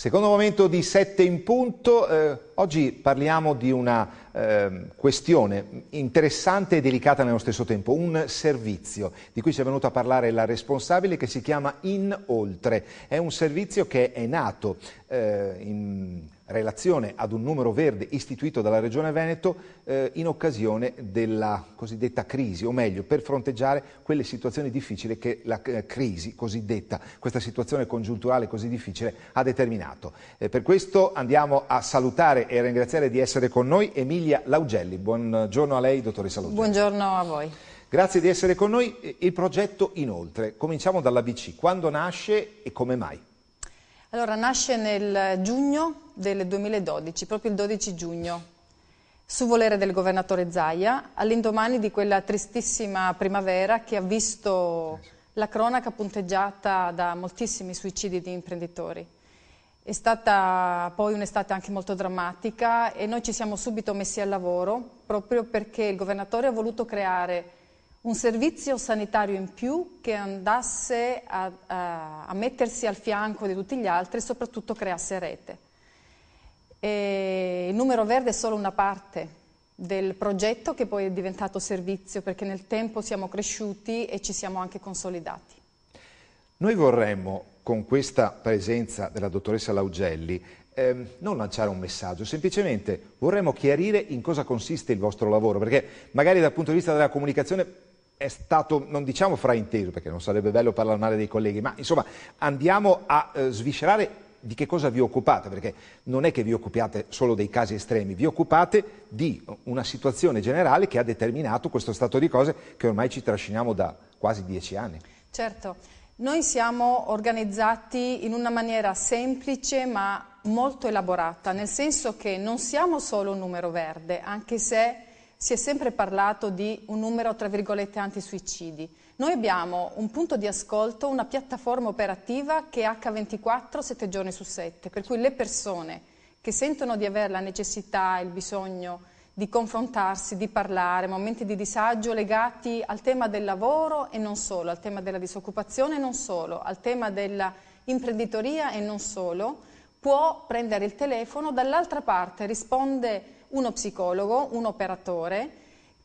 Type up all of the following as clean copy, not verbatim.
Secondo momento di 7 in punto, oggi parliamo di una questione interessante e delicata nello stesso tempo, un servizio di cui ci è venuto a parlare la responsabile, che si chiama InOltre. È un servizio che è nato in relazione ad un numero verde istituito dalla Regione Veneto in occasione della cosiddetta crisi, o meglio per fronteggiare quelle situazioni difficili che la crisi cosiddetta, questa situazione congiunturale così difficile ha determinato. Per questo andiamo a salutare e a ringraziare di essere con noi Emilia Laugelli. Buongiorno a lei, dottoressa Laugelli. Buongiorno a voi. Grazie di essere con noi. Il progetto InOltre, cominciamo dall'ABC. Quando nasce e come mai? Allora, nasce nel giugno del 2012, proprio il 12 giugno, su volere del governatore Zaia, all'indomani di quella tristissima primavera che ha visto la cronaca punteggiata da moltissimi suicidi di imprenditori. È stata poi un'estate anche molto drammatica e noi ci siamo subito messi al lavoro proprio perché il governatore ha voluto creare un servizio sanitario in più che andasse a mettersi al fianco di tutti gli altri e soprattutto creasse rete. E il numero verde è solo una parte del progetto che poi è diventato servizio, perché nel tempo siamo cresciuti e ci siamo anche consolidati. Noi vorremmo, con questa presenza della dottoressa Laugelli, non lanciare un messaggio, semplicemente vorremmo chiarire in cosa consiste il vostro lavoro, perché magari dal punto di vista della comunicazione è stato, non diciamo frainteso, perché non sarebbe bello parlare male dei colleghi, ma insomma andiamo a sviscerare di che cosa vi occupate, perché non è che vi occupiate solo dei casi estremi, vi occupate di una situazione generale che ha determinato questo stato di cose che ormai ci trasciniamo da quasi 10 anni. Certo, noi siamo organizzati in una maniera semplice ma molto elaborata, nel senso che non siamo solo un numero verde, anche se si è sempre parlato di un numero, tra virgolette, antisuicidi. Noi abbiamo un punto di ascolto, una piattaforma operativa che è H24, 7 giorni su 7, per cui le persone che sentono di avere la necessità, il bisogno di confrontarsi, di parlare, momenti di disagio legati al tema del lavoro e non solo, al tema della disoccupazione e non solo, al tema dell'imprenditoria e non solo, può prendere il telefono, dall'altra parte risponde uno psicologo, un operatore,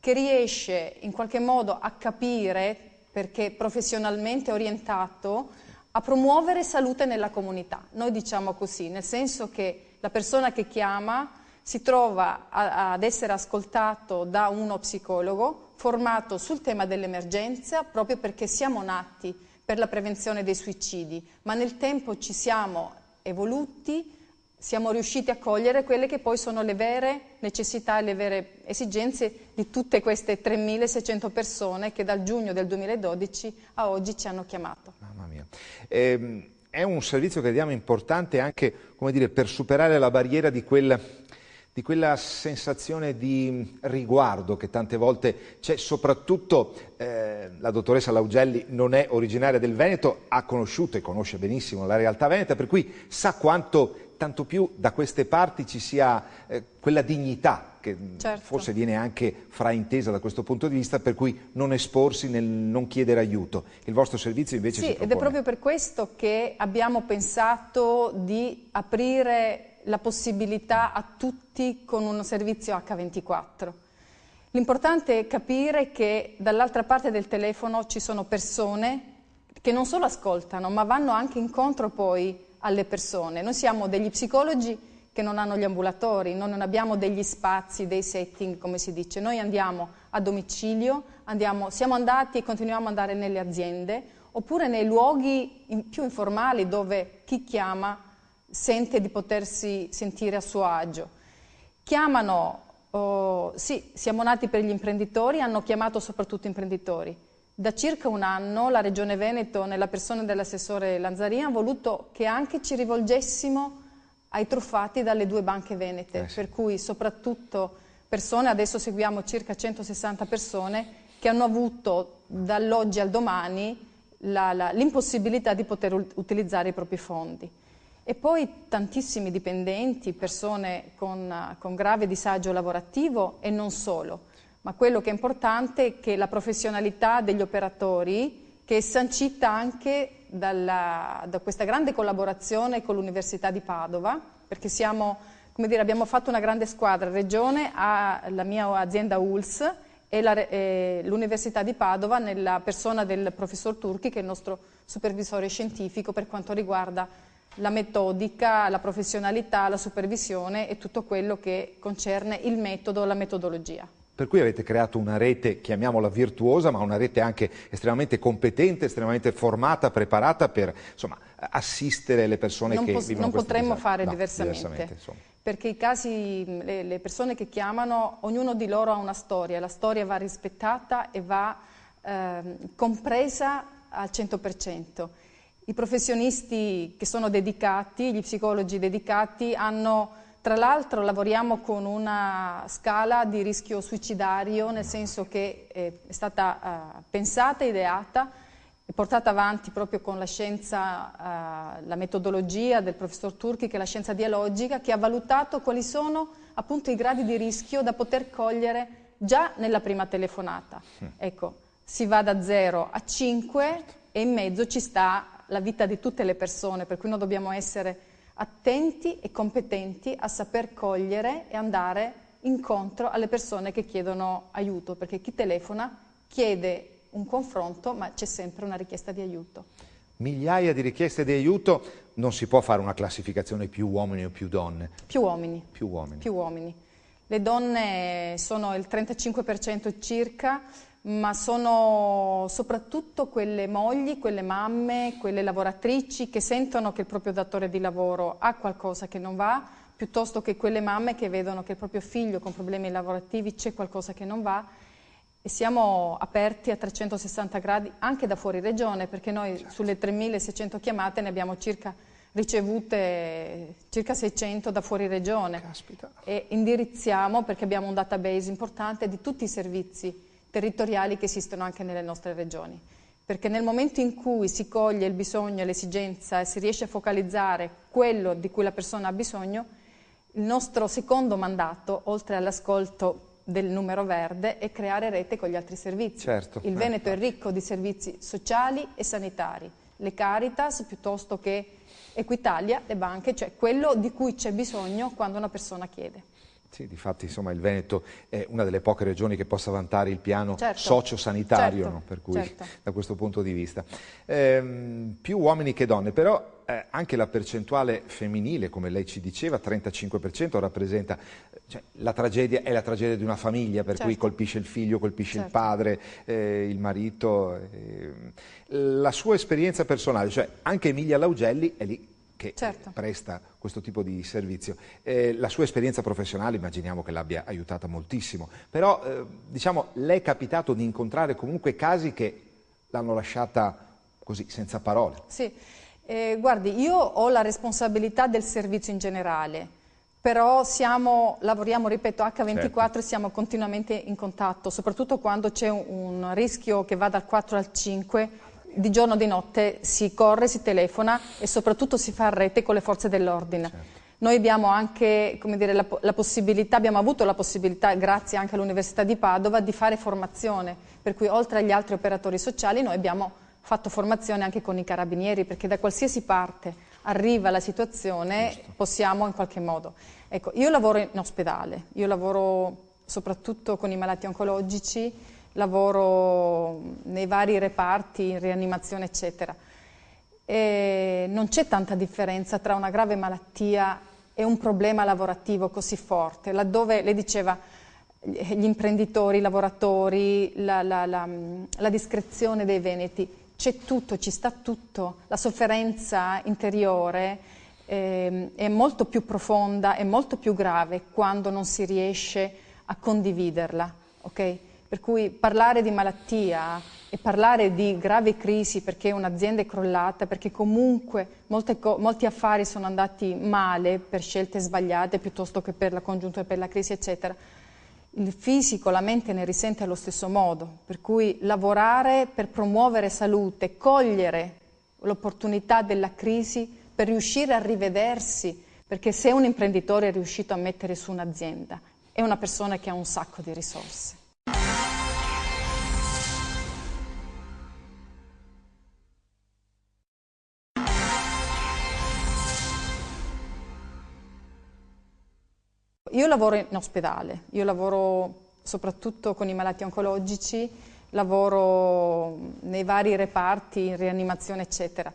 che riesce in qualche modo a capire, perché professionalmente orientato, a promuovere salute nella comunità. Noi diciamo così, nel senso che la persona che chiama si trova ad essere ascoltato da uno psicologo formato sul tema dell'emergenza, proprio perché siamo nati per la prevenzione dei suicidi, ma nel tempo ci siamo evoluti, siamo riusciti a cogliere quelle che poi sono le vere necessità e le vere esigenze di tutte queste 3.600 persone che dal giugno del 2012 a oggi ci hanno chiamato. Mamma mia. È un servizio che diamo importante anche, come dire, per superare la barriera di quella sensazione di riguardo che tante volte c'è, soprattutto la dottoressa Laugelli non è originaria del Veneto, ha conosciuto e conosce benissimo la realtà veneta, per cui sa quanto tanto più da queste parti ci sia quella dignità che certo, forse viene anche fraintesa da questo punto di vista, per cui non esporsi nel non chiedere aiuto. Il vostro servizio invece si propone. Ed è proprio per questo che abbiamo pensato di aprire la possibilità a tutti con un servizio H24. L'importante è capire che dall'altra parte del telefono ci sono persone che non solo ascoltano, ma vanno anche incontro poi alle persone. Noi siamo degli psicologi che non hanno gli ambulatori, noi non abbiamo degli spazi, dei setting, come si dice. Noi andiamo a domicilio, siamo andati e continuiamo ad andare nelle aziende, oppure nei luoghi più informali dove chi chiama sente di potersi sentire a suo agio. Chiamano, sì, siamo nati per gli imprenditori, hanno chiamato soprattutto imprenditori. Da circa un anno la Regione Veneto, nella persona dell'assessore Lanzarini, ha voluto che anche ci rivolgessimo ai truffati dalle 2 banche venete, per cui soprattutto persone, adesso seguiamo circa 160 persone, che hanno avuto dall'oggi al domani l'impossibilità di poter utilizzare i propri fondi. E poi tantissimi dipendenti, persone con grave disagio lavorativo e non solo. Ma quello che è importante è che la professionalità degli operatori, che è sancita anche da questa grande collaborazione con l'Università di Padova, perché abbiamo fatto una grande squadra. Regione ha la mia azienda ULS e l'Università di Padova nella persona del professor Turchi, che è il nostro supervisore scientifico per quanto riguarda la metodica, la professionalità, la supervisione e tutto quello che concerne il metodo, la metodologia. Per cui avete creato una rete, chiamiamola virtuosa, ma una rete anche estremamente competente, estremamente formata, preparata per, insomma, assistere le persone che vivono questo Non potremmo disagio. fare No, diversamente, perché i casi, le persone che chiamano, ognuno di loro ha una storia, la storia va rispettata e va compresa al 100%. I professionisti che sono dedicati, gli psicologi dedicati, tra l'altro lavoriamo con una scala di rischio suicidario, nel senso che è stata pensata, ideata e portata avanti proprio con la scienza, la metodologia del professor Turchi, che è la scienza dialogica, che ha valutato quali sono appunto i gradi di rischio da poter cogliere già nella prima telefonata. Ecco, si va da 0 a 5 e in mezzo ci sta la vita di tutte le persone, per cui noi dobbiamo essere attenti e competenti a saper cogliere e andare incontro alle persone che chiedono aiuto, perché chi telefona chiede un confronto, ma c'è sempre una richiesta di aiuto. Migliaia di richieste di aiuto, non si può fare una classificazione più uomini o più donne? Più uomini. Più uomini. Più uomini. Le donne sono il 35% circa, ma sono soprattutto quelle mogli, quelle mamme, quelle lavoratrici che sentono che il proprio datore di lavoro ha qualcosa che non va, piuttosto che quelle mamme che vedono che il proprio figlio con problemi lavorativi c'è qualcosa che non va, e siamo aperti a 360 gradi anche da fuori regione, perché noi sulle 3.600 chiamate ne abbiamo ricevute circa 600 da fuori regione. Caspita. E indirizziamo, perché abbiamo un database importante di tutti i servizi territoriali che esistono anche nelle nostre regioni, perché nel momento in cui si coglie il bisogno e l'esigenza e si riesce a focalizzare quello di cui la persona ha bisogno, il nostro secondo mandato, oltre all'ascolto del numero verde, è creare rete con gli altri servizi. Certo, il Veneto è ricco di servizi sociali e sanitari, le Caritas piuttosto che Equitalia, le banche, cioè quello di cui c'è bisogno quando una persona chiede. Sì, difatti insomma il Veneto è una delle poche regioni che possa vantare il piano sociosanitario, certo, no? Per cui da questo punto di vista. Più uomini che donne, però anche la percentuale femminile, come lei ci diceva, 35% rappresenta, cioè, la tragedia è la tragedia di una famiglia, per cui colpisce il figlio, colpisce il padre, il marito. La sua esperienza personale, cioè anche Emilia Laugelli è lì che presta questo tipo di servizio. La sua esperienza professionale immaginiamo che l'abbia aiutata moltissimo, però diciamo, le è capitato di incontrare comunque casi che l'hanno lasciata così, senza parole. Sì, guardi, io ho la responsabilità del servizio in generale, però lavoriamo, ripeto, H24 e siamo continuamente in contatto, soprattutto quando c'è un rischio che va dal 4 al 5, di giorno e di notte si corre, si telefona e soprattutto si fa rete con le forze dell'ordine. Noi abbiamo anche, come dire, la possibilità, abbiamo avuto la possibilità, grazie anche all'Università di Padova, di fare formazione, per cui oltre agli altri operatori sociali noi abbiamo fatto formazione anche con i carabinieri, perché da qualsiasi parte arriva la situazione possiamo in qualche modo. Ecco, io lavoro in ospedale, io lavoro soprattutto con i malati oncologici, lavoro nei vari reparti, in rianimazione eccetera. E non c'è tanta differenza tra una grave malattia e un problema lavorativo così forte, laddove lei diceva gli imprenditori, i lavoratori, la discrezione dei veneti, c'è tutto, ci sta tutto, la sofferenza interiore è molto più profonda e molto più grave quando non si riesce a condividerla, ok? Per cui parlare di malattia e parlare di grave crisi perché un'azienda è crollata, perché comunque molti affari sono andati male per scelte sbagliate piuttosto che per la congiuntura, per la crisi, eccetera, il fisico, la mente ne risente allo stesso modo. Per cui lavorare per promuovere salute, cogliere l'opportunità della crisi per riuscire a rivedersi, perché se un imprenditore è riuscito a mettere su un'azienda, è una persona che ha un sacco di risorse. io lavoro in ospedale, io lavoro soprattutto con i malati oncologici, lavoro nei vari reparti, in rianimazione, eccetera.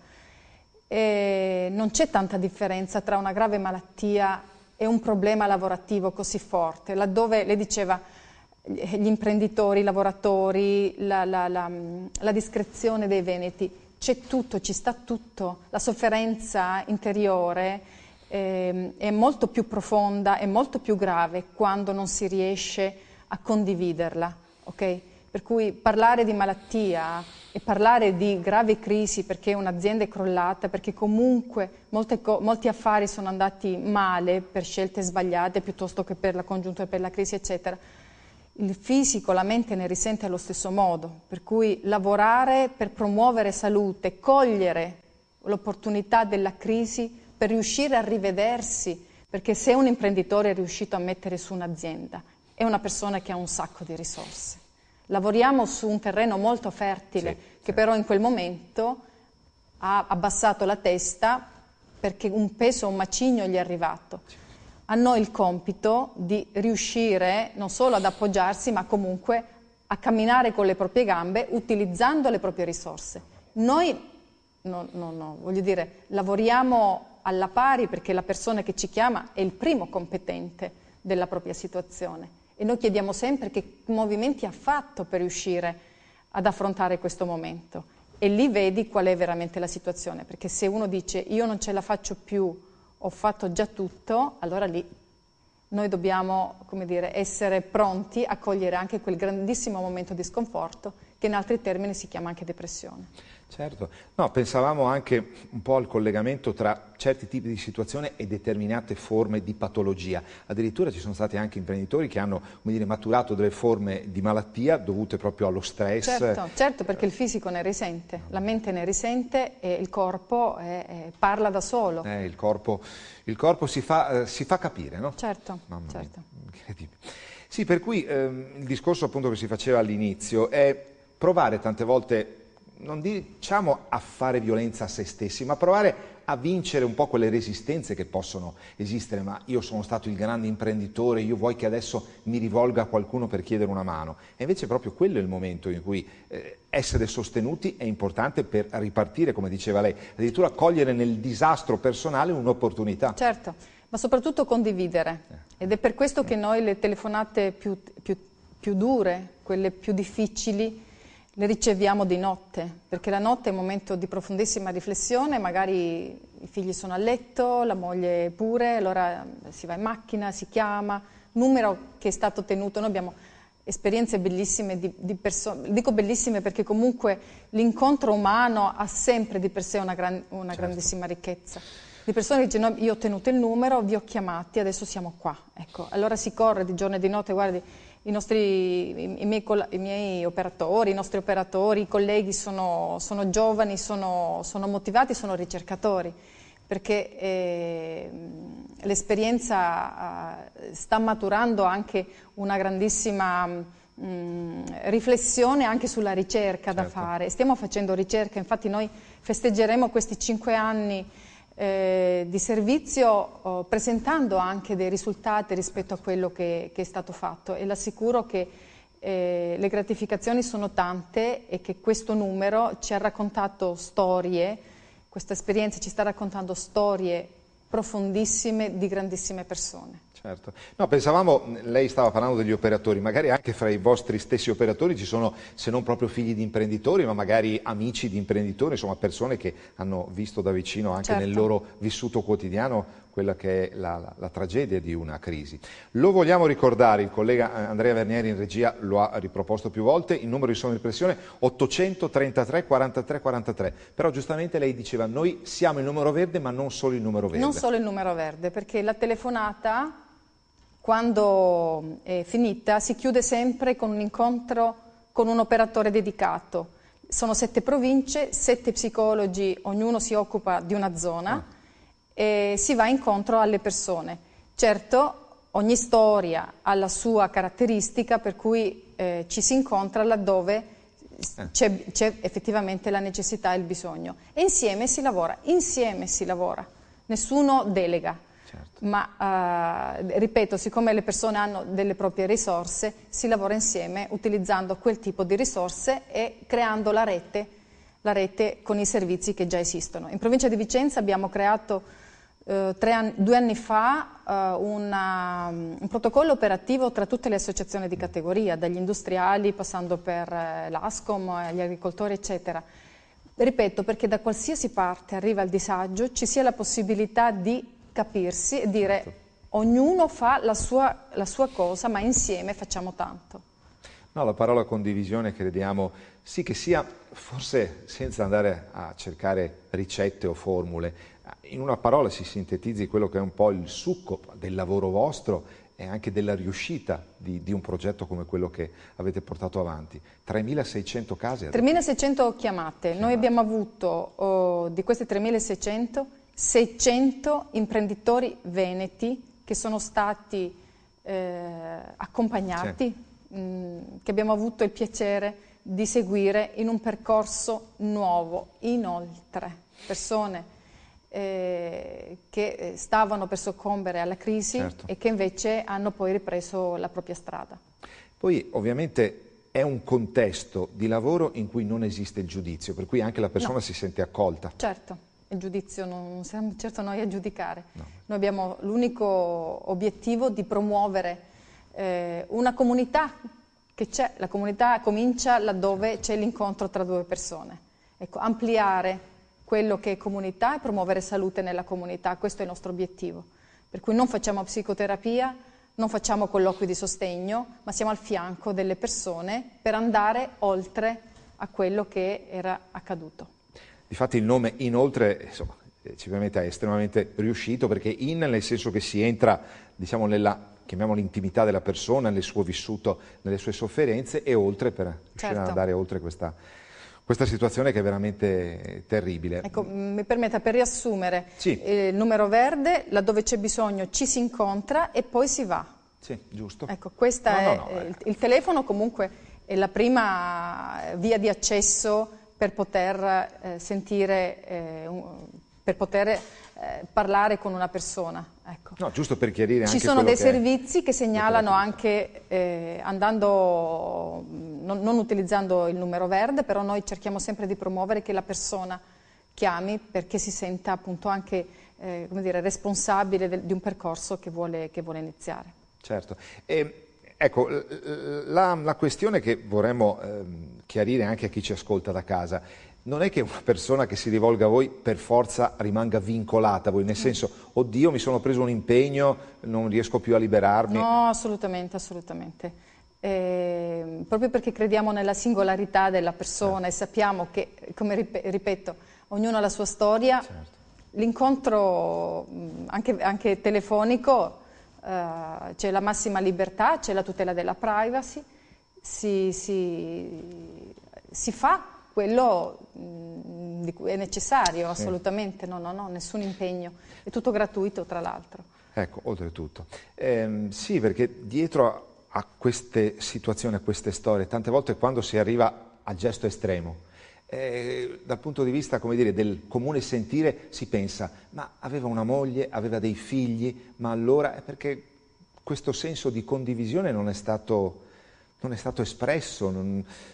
E non c'è tanta differenza tra una grave malattia e un problema lavorativo così forte, laddove lei diceva gli imprenditori, i lavoratori, la discrezione dei veneti, c'è tutto, ci sta tutto, la sofferenza interiore è molto più profonda, è molto più grave quando non si riesce a condividerla, ok? Per cui parlare di malattia e parlare di grave crisi perché un'azienda è crollata, perché comunque molti affari sono andati male per scelte sbagliate piuttosto che per la congiuntura, per la crisi, eccetera, il fisico, la mente ne risente allo stesso modo. Per cui lavorare per promuovere salute, cogliere l'opportunità della crisi per riuscire a rivedersi, perché se un imprenditore è riuscito a mettere su un'azienda, è una persona che ha un sacco di risorse. Lavoriamo su un terreno molto fertile, che però in quel momento ha abbassato la testa perché un peso, un macigno gli è arrivato. A noi il compito di riuscire non solo ad appoggiarsi, ma comunque a camminare con le proprie gambe, utilizzando le proprie risorse. Noi, voglio dire, lavoriamo alla pari perché la persona che ci chiama è il primo competente della propria situazione. E noi chiediamo sempre che movimenti ha fatto per riuscire ad affrontare questo momento. E lì vedi qual è veramente la situazione, perché se uno dice io non ce la faccio più, ho fatto già tutto, allora lì noi dobbiamo, come dire, essere pronti a cogliere anche quel grandissimo momento di sconforto che in altri termini si chiama anche depressione. Certo, no, pensavamo anche un po' al collegamento tra certi tipi di situazione e determinate forme di patologia. Addirittura ci sono stati anche imprenditori che hanno, come dire, maturato delle forme di malattia dovute proprio allo stress. Certo, perché il fisico ne risente, la mente ne risente e il corpo parla da solo. Il corpo si fa capire, no? Certo, Mamma mia, certo. incredibile. Sì, per cui il discorso appunto che si faceva all'inizio è provare tante volte, non diciamo a fare violenza a se stessi, ma provare a vincere un po' quelle resistenze che possono esistere. Ma io sono stato il grande imprenditore, io vuoi che adesso mi rivolga a qualcuno per chiedere una mano? E invece proprio quello è il momento in cui essere sostenuti è importante per ripartire, come diceva lei, addirittura cogliere nel disastro personale un'opportunità. Certo, ma soprattutto condividere. Ed è per questo che noi le telefonate più dure, quelle più difficili, le riceviamo di notte, perché la notte è un momento di profondissima riflessione, magari i figli sono a letto, la moglie pure, allora si va in macchina, si chiama, numero che è stato tenuto. Noi abbiamo esperienze bellissime di persone, dico bellissime perché comunque l'incontro umano ha sempre di per sé una grandissima ricchezza. Di persone che dicono io ho tenuto il numero, vi ho chiamati, adesso siamo qua. Ecco, allora si corre di giorno e di notte, guardi, i miei operatori, i nostri operatori, i colleghi sono giovani, sono motivati, sono ricercatori, perché l'esperienza sta maturando anche una grandissima riflessione anche sulla ricerca da fare. Stiamo facendo ricerca, infatti noi festeggeremo questi 5 anni di servizio presentando anche dei risultati rispetto a quello che è stato fatto, e l'assicuro che le gratificazioni sono tante e che questo numero ci ha raccontato storie, questa esperienza ci sta raccontando storie profondissime di grandissime persone. Certo. No, pensavamo, lei stava parlando degli operatori, magari anche fra i vostri stessi operatori ci sono, se non proprio figli di imprenditori, ma magari amici di imprenditori, insomma persone che hanno visto da vicino anche nel loro vissuto quotidiano quella che è la tragedia di una crisi. Lo vogliamo ricordare, il collega Andrea Vernieri in regia lo ha riproposto più volte, il numero di somministrazione 833 43 43, però giustamente lei diceva noi siamo il numero verde ma non solo il numero verde. Non solo il numero verde, perché la telefonata quando è finita si chiude sempre con un incontro con un operatore dedicato. Sono 7 province, 7 psicologi, ognuno si occupa di una zona e si va incontro alle persone. Certo, ogni storia ha la sua caratteristica, per cui ci si incontra laddove c'è effettivamente la necessità e il bisogno. E insieme si lavora, nessuno delega. Certo. ma ripeto, siccome le persone hanno delle proprie risorse, si lavora insieme utilizzando quel tipo di risorse e creando la rete con i servizi che già esistono. In provincia di Vicenza abbiamo creato 2 anni fa un protocollo operativo tra tutte le associazioni di categoria, dagli industriali passando per l'Ascom, gli agricoltori eccetera. Ripeto, perché da qualsiasi parte arriva il disagio ci sia la possibilità di capirsi e dire ognuno fa la sua cosa ma insieme facciamo tanto. No, la parola condivisione crediamo sì che sia, forse senza andare a cercare ricette o formule, in una parola si sintetizzi quello che è un po' il succo del lavoro vostro e anche della riuscita di un progetto come quello che avete portato avanti. 3.600 case? 3.600 chiamate. Noi abbiamo avuto di queste 3.600, 600 imprenditori veneti che sono stati accompagnati, che abbiamo avuto il piacere di seguire in un percorso nuovo. Inoltre, persone che stavano per soccombere alla crisi e che invece hanno poi ripreso la propria strada. Poi ovviamente è un contesto di lavoro in cui non esiste il giudizio, per cui anche la persona si sente accolta. Certo, il giudizio non siamo certo noi a giudicare. Noi abbiamo l'unico obiettivo di promuovere una comunità che c'è, la comunità comincia laddove c'è l'incontro tra 2 persone. Ecco, ampliare quello che è comunità e promuovere salute nella comunità, questo è il nostro obiettivo. Per cui non facciamo psicoterapia, non facciamo colloqui di sostegno, ma siamo al fianco delle persone per andare oltre a quello che era accaduto. Difatti il nome Inoltre, insomma, sicuramente è estremamente riuscito perché nel senso che si entra, diciamo, nella chiamiamola intimità della persona, nel suo vissuto, nelle sue sofferenze e oltre per riuscire ad andare oltre questa situazione che è veramente terribile. Ecco, mi permetta, per riassumere, il numero verde, laddove c'è bisogno ci si incontra e poi si va. Sì, giusto. Ecco, il telefono comunque è la prima via di accesso per poter sentire, per poter parlare con una persona. Ecco. No, giusto per chiarire anche ci sono dei servizi che segnalano anche andando, non utilizzando il numero verde, però noi cerchiamo sempre di promuovere che la persona chiami perché si senta appunto anche come dire, responsabile di un percorso che vuole iniziare. Certo. Ecco, la questione che vorremmo chiarire anche a chi ci ascolta da casa, non è che una persona che si rivolga a voi per forza rimanga vincolata a voi, nel senso, oddio mi sono preso un impegno, non riesco più a liberarmi. No, assolutamente, assolutamente. Proprio perché crediamo nella singolarità della persona e sappiamo che, come ripeto, ognuno ha la sua storia, l'incontro anche telefonico, c'è la massima libertà, c'è la tutela della privacy, si fa quello di cui è necessario, assolutamente, no, nessun impegno, è tutto gratuito tra l'altro. Ecco, oltretutto. Sì, perché dietro a queste situazioni, a queste storie, tante volte quando si arriva al gesto estremo, dal punto di vista, come dire, del comune sentire si pensa, ma aveva una moglie, aveva dei figli, ma allora è perché questo senso di condivisione non è stato espresso,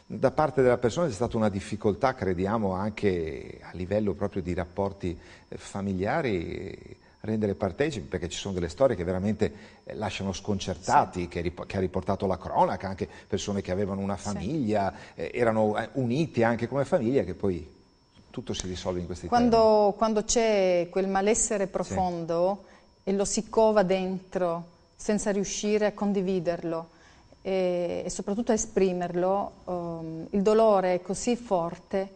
da parte della persona c'è stata una difficoltà, crediamo, anche a livello proprio di rapporti familiari, rendere partecipi, perché ci sono delle storie che veramente lasciano sconcertati, che ha riportato la cronaca, anche persone che avevano una famiglia, erano uniti anche come famiglia, che poi tutto si risolve in questi termini. Quando c'è quel malessere profondo e lo si cova dentro senza riuscire a condividerlo, e soprattutto a esprimerlo, il dolore è così forte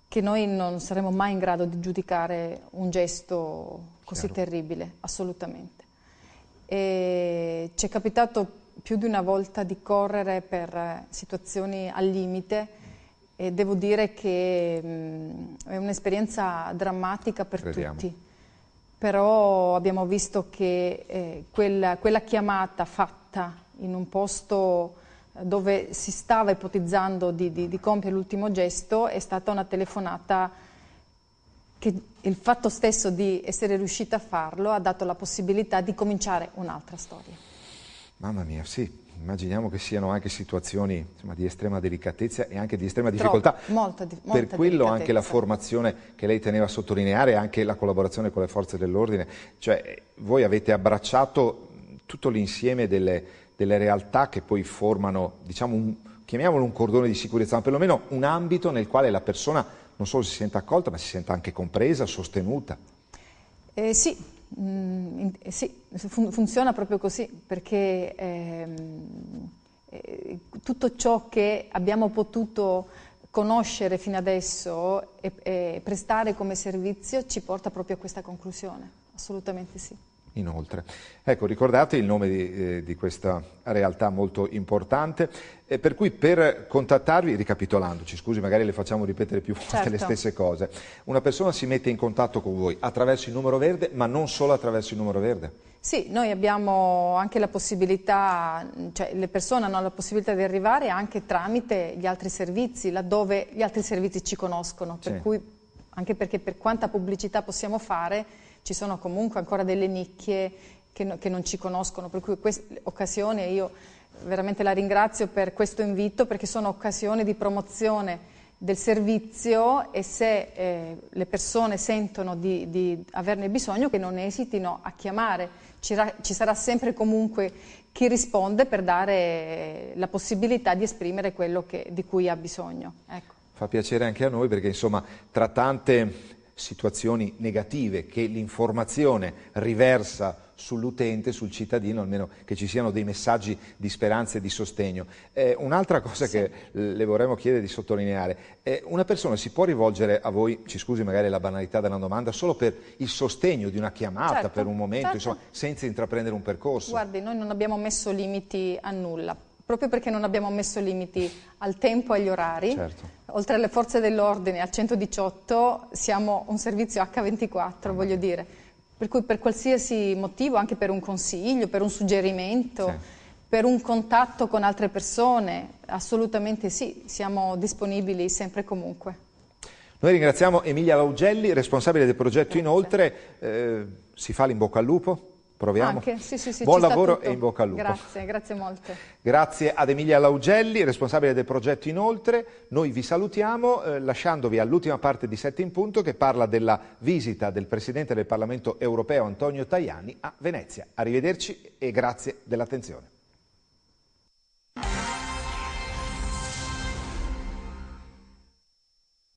che noi non saremo mai in grado di giudicare un gesto così terribile, assolutamente. E ci è capitato più di una volta di correre per situazioni al limite e devo dire che è un'esperienza drammatica per tutti. Però abbiamo visto che quella chiamata fatta in un posto dove si stava ipotizzando di compiere l'ultimo gesto è stata una telefonata che il fatto stesso di essere riuscita a farlo ha dato la possibilità di cominciare un'altra storia. Mamma mia, sì. Immaginiamo che siano anche situazioni, insomma, di estrema delicatezza e anche di estrema difficoltà. Molta per quello anche la formazione che lei teneva a sottolineare e anche la collaborazione con le forze dell'ordine. Cioè, voi avete abbracciato tutto l'insieme delle realtà che poi formano, diciamo, chiamiamolo un cordone di sicurezza, ma perlomeno un ambito nel quale la persona non solo si senta accolta, ma si senta anche compresa, sostenuta. Sì. Sì, funziona proprio così, perché tutto ciò che abbiamo potuto conoscere fino adesso e prestare come servizio ci porta proprio a questa conclusione, assolutamente sì. Inoltre. Ecco, ricordate il nome di questa realtà molto importante, per cui per contattarvi, ricapitolandoci, scusi, magari le facciamo ripetere più volte le stesse cose, una persona si mette in contatto con voi attraverso il numero verde, ma non solo attraverso il numero verde? Sì, noi abbiamo anche la possibilità, cioè le persone hanno la possibilità di arrivare anche tramite gli altri servizi, laddove gli altri servizi ci conoscono, per cui, anche perché per quanta pubblicità possiamo fare, ci sono comunque ancora delle nicchie che non ci conoscono, per cui in questa occasione io veramente la ringrazio per questo invito, perché sono occasioni di promozione del servizio e se le persone sentono di averne bisogno, che non esitino a chiamare, ci sarà sempre comunque chi risponde per dare la possibilità di esprimere quello di cui ha bisogno. Ecco. Fa piacere anche a noi perché insomma tra tante situazioni negative che l'informazione riversa sull'utente, sul cittadino, almeno che ci siano dei messaggi di speranza e di sostegno. Un'altra cosa che le vorremmo chiedere di sottolineare, una persona si può rivolgere a voi, ci scusi magari la banalità della domanda, solo per il sostegno di una chiamata, per un momento, insomma, senza intraprendere un percorso? Guardi, noi non abbiamo messo limiti a nulla. Proprio perché non abbiamo messo limiti al tempo e agli orari, oltre alle forze dell'ordine, al 118, siamo un servizio H24, voglio dire. Per cui per qualsiasi motivo, anche per un consiglio, per un suggerimento, per un contatto con altre persone, assolutamente sì, siamo disponibili sempre e comunque. Noi ringraziamo Emilia Laugelli, responsabile del progetto Inoltre, si fa l'in bocca al lupo? Proviamo? Anche, sì, buon lavoro e in bocca al lupo. Grazie molte. Grazie ad Emilia Laugelli, responsabile del progetto Inoltre. Noi vi salutiamo lasciandovi all'ultima parte di 7 in punto che parla della visita del Presidente del Parlamento europeo Antonio Tajani a Venezia. Arrivederci e grazie dell'attenzione.